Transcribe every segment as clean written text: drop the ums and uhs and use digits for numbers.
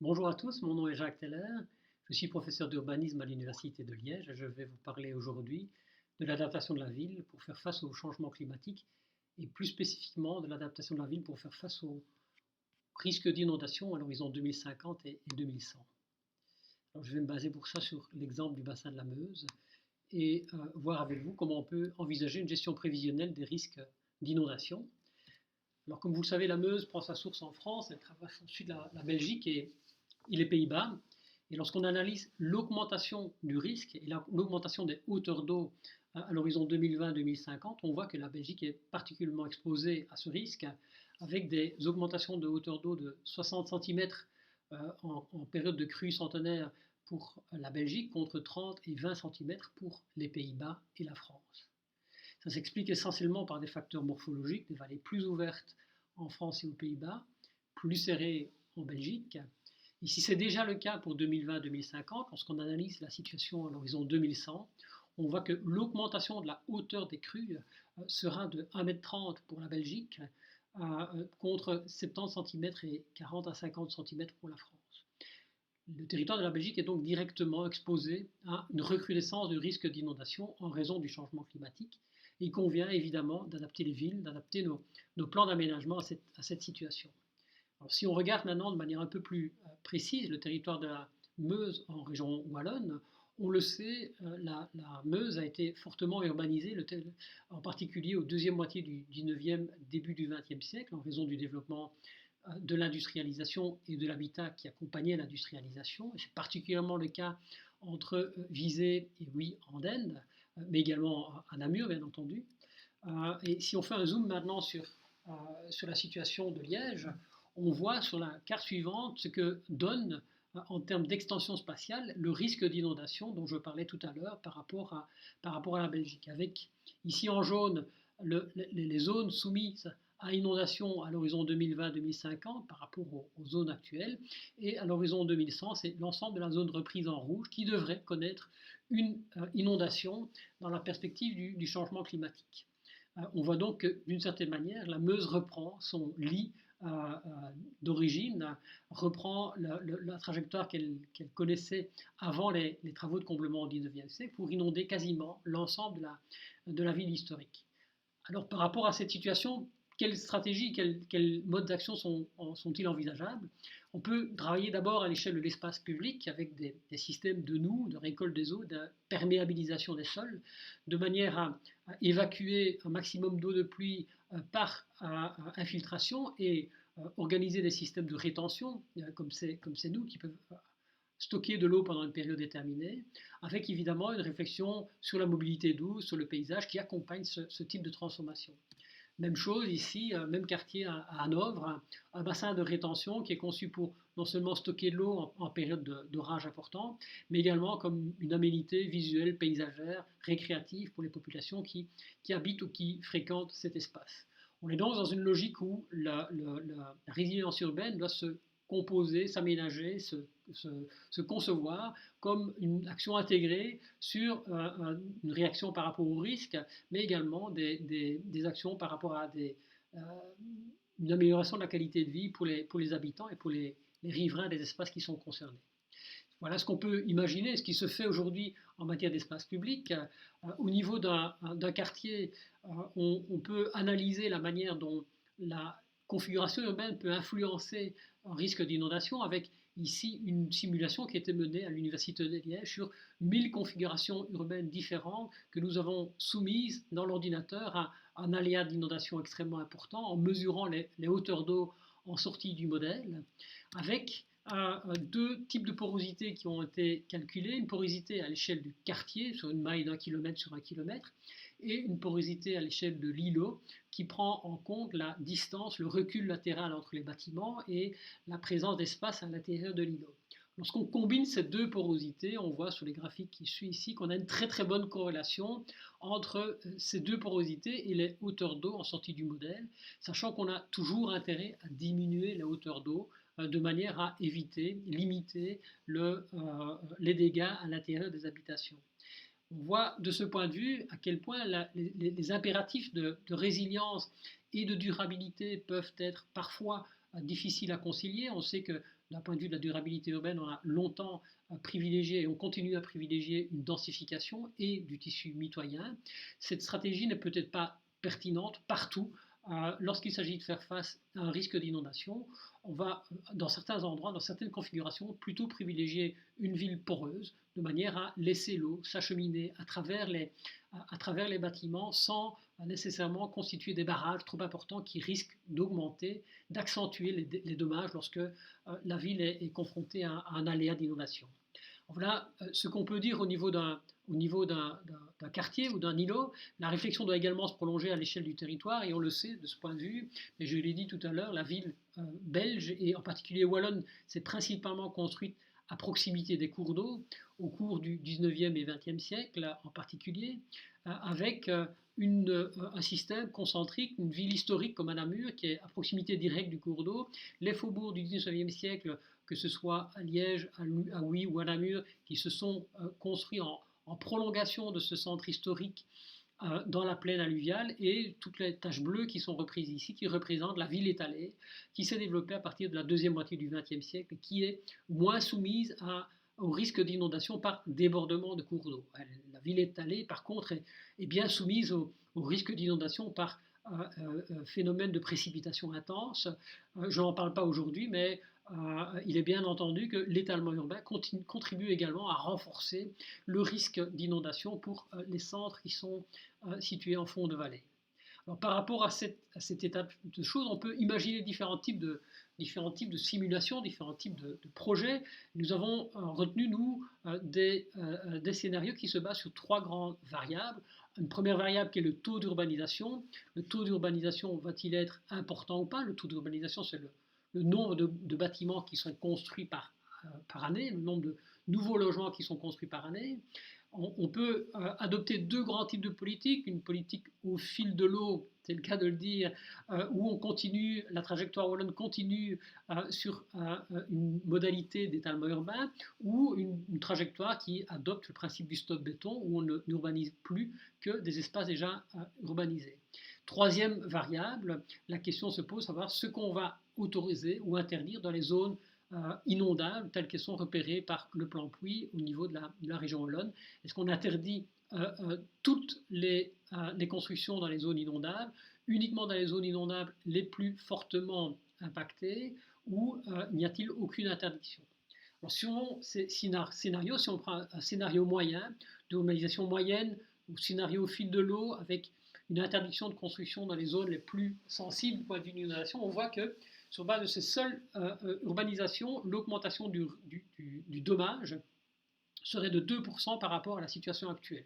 Bonjour à tous, mon nom est Jacques Teller, je suis professeur d'urbanisme à l'Université de Liège et je vais vous parler aujourd'hui de l'adaptation de la ville pour faire face au changement climatique et plus spécifiquement de l'adaptation de la ville pour faire face au risque d'inondation à l'horizon 2050 et 2100. Alors, je vais me baser pour ça sur l'exemple du bassin de la Meuse et voir avec vous comment on peut envisager une gestion prévisionnelle des risques d'inondation. Alors comme vous le savez, la Meuse prend sa source en France, elle traverse ensuite la Belgique et les Pays-Bas. Et lorsqu'on analyse l'augmentation du risque et l'augmentation des hauteurs d'eau à l'horizon 2020-2050, on voit que la Belgique est particulièrement exposée à ce risque, avec des augmentations de hauteur d'eau de 60 cm en période de crue centenaire pour la Belgique, contre 30 et 20 cm pour les Pays-Bas et la France. Ça s'explique essentiellement par des facteurs morphologiques, des vallées plus ouvertes en France et aux Pays-Bas, plus serrées en Belgique. Ici, c'est déjà le cas pour 2020-2050. Lorsqu'on analyse la situation à l'horizon 2100, on voit que l'augmentation de la hauteur des crues sera de 1,30 m pour la Belgique contre 70 cm et 40 à 50 cm pour la France. Le territoire de la Belgique est donc directement exposé à une recrudescence du risque d'inondation en raison du changement climatique. Il convient évidemment d'adapter les villes, d'adapter nos plans d'aménagement à cette situation. Alors, si on regarde maintenant de manière un peu plus précise le territoire de la Meuse en région wallonne, on le sait, la Meuse a été fortement urbanisée, en particulier au deuxième moitié du 19e, début du 20e siècle, en raison du développement de l'industrialisation et de l'habitat qui accompagnait l'industrialisation. C'est particulièrement le cas entre Visé et Oui-Andenne, mais également à Namur, bien entendu. Et si on fait un zoom maintenant sur la situation de Liège, on voit sur la carte suivante ce que donne en termes d'extension spatiale le risque d'inondation dont je parlais tout à l'heure par rapport à la Belgique, avec ici en jaune les zones soumises à inondation à l'horizon 2020-2050 par rapport aux zones actuelles, et à l'horizon 2100, c'est l'ensemble de la zone reprise en rouge qui devrait connaître une inondation dans la perspective du changement climatique. On voit donc que d'une certaine manière, la Meuse reprend son lit d'origine, reprend la trajectoire qu'elle connaissait avant les travaux de comblement au XIXe siècle pour inonder quasiment l'ensemble de la ville historique. Alors par rapport à cette situation, quelles stratégies, quels modes d'action sont-ils envisageables? On peut travailler d'abord à l'échelle de l'espace public avec des systèmes de noues, de récolte des eaux, de perméabilisation des sols, de manière à évacuer un maximum d'eau de pluie par infiltration et organiser des systèmes de rétention, comme ces nous, qui peuvent stocker de l'eau pendant une période déterminée, avec évidemment une réflexion sur la mobilité douce, sur le paysage qui accompagne ce type de transformation. Même chose ici, même quartier à Hanovre, un bassin de rétention qui est conçu pour non seulement stocker de l'eau en période d'orage important, mais également comme une aménité visuelle, paysagère, récréative pour les populations qui habitent ou qui fréquentent cet espace. On est donc dans une logique où la résilience urbaine doit se composer, s'aménager, se concevoir comme une action intégrée sur une réaction par rapport au risque, mais également des actions par rapport à une amélioration de la qualité de vie pour les habitants et pour les riverains des espaces qui sont concernés. Voilà ce qu'on peut imaginer, ce qui se fait aujourd'hui en matière d'espace public. Au niveau d'un quartier, on peut analyser la manière dont la configuration urbaine peut influencer un risque d'inondation avec ici une simulation qui a été menée à l'Université de Liège sur 1000 configurations urbaines différentes que nous avons soumises dans l'ordinateur à un aléa d'inondation extrêmement important en mesurant les hauteurs d'eau en sortie du modèle, avec deux types de porosité qui ont été calculés, une porosité à l'échelle du quartier, sur une maille d'1 km sur 1 km, et une porosité à l'échelle de l'îlot, qui prend en compte la distance, le recul latéral entre les bâtiments et la présence d'espace à l'intérieur de l'îlot. Lorsqu'on combine ces deux porosités, on voit sur les graphiques qui suivent ici qu'on a une très très bonne corrélation entre ces deux porosités et les hauteurs d'eau en sortie du modèle, sachant qu'on a toujours intérêt à diminuer les hauteurs d'eau de manière à éviter, limiter les dégâts à l'intérieur des habitations. On voit de ce point de vue à quel point les impératifs de résilience et de durabilité peuvent être parfois difficiles à concilier. On sait que d'un point de vue de la durabilité urbaine, on a longtemps privilégié et on continue à privilégier une densification et du tissu mitoyen. Cette stratégie n'est peut-être pas pertinente partout. Lorsqu'il s'agit de faire face à un risque d'inondation, on va, dans certains endroits, dans certaines configurations, plutôt privilégier une ville poreuse, de manière à laisser l'eau s'acheminer à travers les bâtiments sans nécessairement constituer des barrages trop importants qui risquent d'augmenter, d'accentuer les dommages lorsque la ville est confrontée à un aléa d'inondation. Voilà ce qu'on peut dire au niveau d'un quartier ou d'un îlot. La réflexion doit également se prolonger à l'échelle du territoire et on le sait de ce point de vue, mais je l'ai dit tout à l'heure, la ville belge et en particulier wallonne s'est principalement construite à proximité des cours d'eau au cours du 19e et 20e siècle en particulier, avec un système concentrique, une ville historique comme à Namur qui est à proximité directe du cours d'eau. Les faubourgs du 19e siècle, que ce soit à Liège, à Huy ou à Namur, qui se sont construits en prolongation de ce centre historique dans la plaine alluviale, et toutes les taches bleues qui sont reprises ici, qui représentent la ville étalée, qui s'est développée à partir de la deuxième moitié du XXe siècle et qui est moins soumise au risque d'inondation par débordement de cours d'eau. La ville étalée, par contre, est bien soumise au risque d'inondation par phénomène de précipitation intense. Je n'en parle pas aujourd'hui, mais il est bien entendu que l'étalement urbain contribue également à renforcer le risque d'inondation pour les centres qui sont situés en fond de vallée. Alors, par rapport à cette étape de choses, on peut imaginer différents types de simulations, différents types de projets. Nous avons retenu, nous, des scénarios qui se basent sur trois grandes variables. Une première variable qui est le taux d'urbanisation. Le taux d'urbanisation va-t-il être important ou pas? Le taux d'urbanisation, c'est le nombre de bâtiments qui sont construits par année, le nombre de nouveaux logements qui sont construits par année. On peut adopter deux grands types de politiques, une politique au fil de l'eau, c'est le cas de le dire, où on continue, la trajectoire wallonne continue sur une modalité d'étalement urbain, ou une trajectoire qui adopte le principe du stop béton, où on n'urbanise plus que des espaces déjà urbanisés. Troisième variable, la question se pose de savoir ce qu'on va autoriser ou interdire dans les zones inondables telles qu'elles sont repérées par le plan Puy au niveau de la région wallonne. Est-ce qu'on interdit toutes les constructions dans les zones inondables, uniquement dans les zones inondables les plus fortement impactées, ou n'y a-t-il aucune interdiction? Alors, selon ces scénarios, si on prend un scénario moyen, d'urbanisation moyenne, ou scénario au fil de l'eau, avec une interdiction de construction dans les zones les plus sensibles du point de vue de l'inondation, on voit que sur base de ces seules urbanisations, l'augmentation du dommage serait de 2% par rapport à la situation actuelle.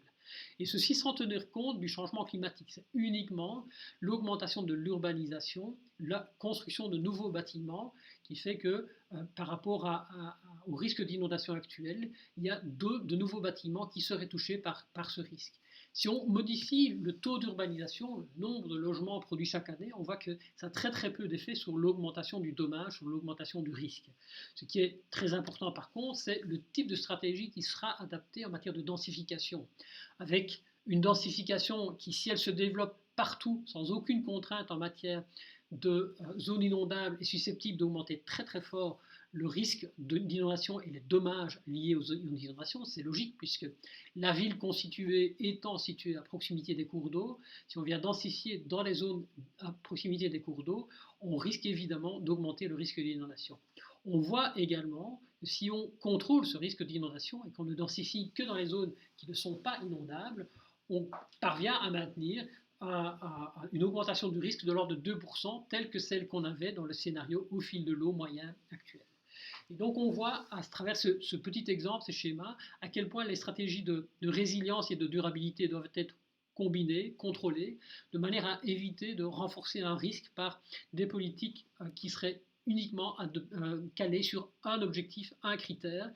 Et ceci sans tenir compte du changement climatique. C'est uniquement l'augmentation de l'urbanisation, la construction de nouveaux bâtiments qui fait que par rapport au risque d'inondation actuel, il y a de nouveaux bâtiments qui seraient touchés par ce risque. Si on modifie le taux d'urbanisation, le nombre de logements produits chaque année, on voit que ça a très très peu d'effet sur l'augmentation du dommage, sur l'augmentation du risque. Ce qui est très important par contre, c'est le type de stratégie qui sera adaptée en matière de densification. Avec une densification qui, si elle se développe partout, sans aucune contrainte en matière de zones inondables, est susceptible d'augmenter très très fort le risque d'inondation et les dommages liés aux inondations. C'est logique puisque la ville constituée étant située à proximité des cours d'eau, si on vient densifier dans les zones à proximité des cours d'eau, on risque évidemment d'augmenter le risque d'inondation. On voit également que si on contrôle ce risque d'inondation et qu'on ne densifie que dans les zones qui ne sont pas inondables, on parvient à maintenir une augmentation du risque de l'ordre de 2%, telle que celle qu'on avait dans le scénario au fil de l'eau moyen actuel. Et donc on voit à travers ce petit exemple, ces schémas, à quel point les stratégies de résilience et de durabilité doivent être combinées, contrôlées, de manière à éviter de renforcer un risque par des politiques qui seraient uniquement calées sur un objectif, un critère,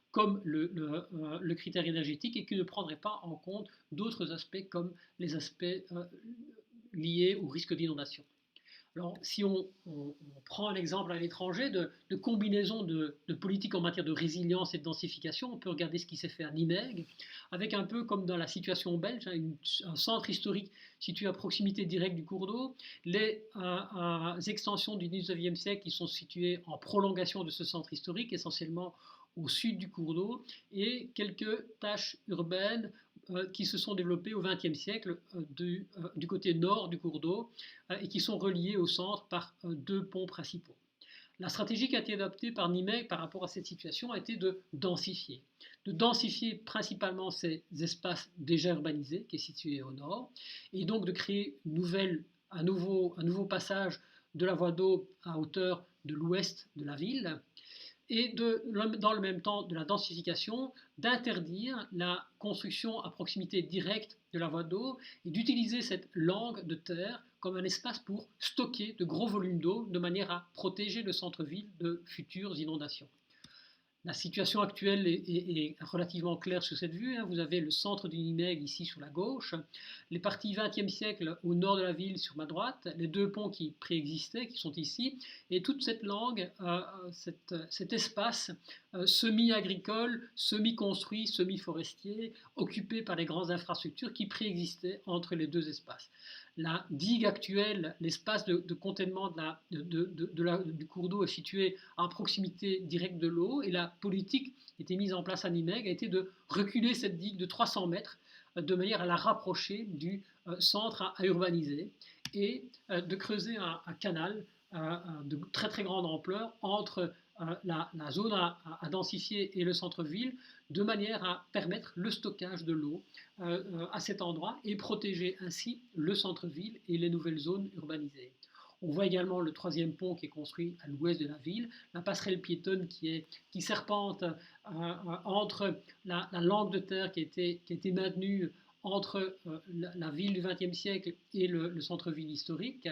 comme le critère énergétique, et qui ne prendraient pas en compte d'autres aspects comme les aspects liés au risque d'inondation. Alors, si on prend un exemple à l'étranger de combinaison de politiques en matière de résilience et de densification, on peut regarder ce qui s'est fait à Nimègue, avec un peu comme dans la situation belge, hein, un centre historique situé à proximité directe du cours d'eau, les extensions du 19e siècle qui sont situées en prolongation de ce centre historique, essentiellement au sud du cours d'eau, et quelques tâches urbaines qui se sont développées au XXe siècle du côté nord du cours d'eau et qui sont reliés au centre par deux ponts principaux. La stratégie qui a été adoptée par Nimègue par rapport à cette situation a été de densifier principalement ces espaces déjà urbanisés qui est situé au nord, et donc de créer un nouveau passage de la voie d'eau à hauteur de l'ouest de la ville, et dans le même temps de la densification, d'interdire la construction à proximité directe de la voie d'eau et d'utiliser cette langue de terre comme un espace pour stocker de gros volumes d'eau de manière à protéger le centre-ville de futures inondations. La situation actuelle est relativement claire sur cette vue, hein. Vous avez le centre du Nimègue ici sur la gauche, les parties 20e siècle au nord de la ville sur ma droite, les deux ponts qui préexistaient, qui sont ici, et toute cette langue, cet espace semi-agricole, semi-construit, semi-forestier, occupé par les grandes infrastructures qui préexistaient entre les deux espaces. La digue actuelle, l'espace de containement du cours d'eau est situé à proximité directe de l'eau, et la politique qui était mise en place à Nimègue a été de reculer cette digue de 300 mètres de manière à la rapprocher du centre à urbaniser, et de creuser un canal de très très grande ampleur entre la zone à densifier et le centre-ville, de manière à permettre le stockage de l'eau à cet endroit et protéger ainsi le centre-ville et les nouvelles zones urbanisées. On voit également le troisième pont qui est construit à l'ouest de la ville, la passerelle piétonne qui serpente entre la langue de terre qui a été maintenue entre la ville du XXe siècle et le centre-ville historique.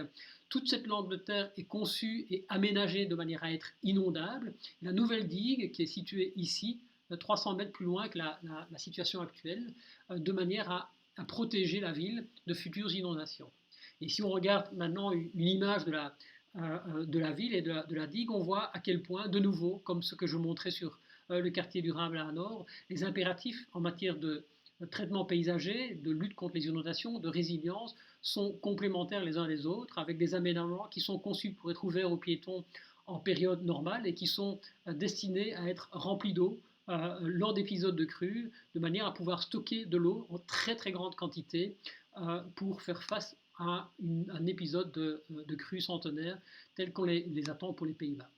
Toute cette langue de terre est conçue et aménagée de manière à être inondable. La nouvelle digue, qui est située ici, 300 mètres plus loin que la situation actuelle, de manière à protéger la ville de futures inondations. Et si on regarde maintenant une image de la ville et de la digue, on voit à quel point, de nouveau, comme ce que je montrais sur le quartier durable à Nord, les impératifs en matière de traitement paysager, de lutte contre les inondations, de résilience, sont complémentaires les uns les autres, avec des aménagements qui sont conçus pour être ouverts aux piétons en période normale et qui sont destinés à être remplis d'eau lors d'épisodes de crue, de manière à pouvoir stocker de l'eau en très très grande quantité pour faire face à un épisode de crue centenaire tel qu'on les attend pour les Pays-Bas.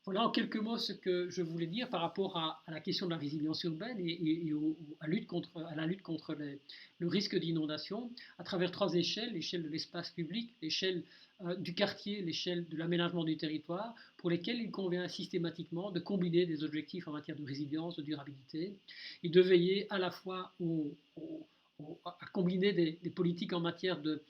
Voilà en quelques mots ce que je voulais dire par rapport à la question de la résilience urbaine et à la lutte contre le risque d'inondation à travers trois échelles: l'échelle de l'espace public, l'échelle du quartier, l'échelle de l'aménagement du territoire, pour lesquels il convient systématiquement de combiner des objectifs en matière de résilience, de durabilité, et de veiller à la fois à combiner des politiques en matière de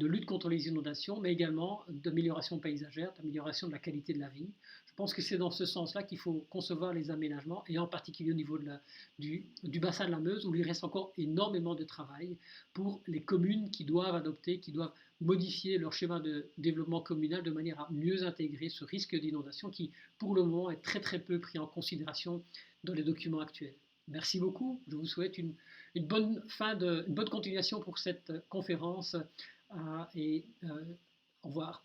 lutte contre les inondations, mais également d'amélioration paysagère, d'amélioration de la qualité de la vie. Je pense que c'est dans ce sens-là qu'il faut concevoir les aménagements, et en particulier au niveau du bassin de la Meuse, où il reste encore énormément de travail pour les communes qui doivent adopter, qui doivent modifier leur schéma de développement communal de manière à mieux intégrer ce risque d'inondation qui, pour le moment, est très très peu pris en considération dans les documents actuels. Merci beaucoup. Je vous souhaite une bonne une bonne continuation pour cette conférence et au revoir.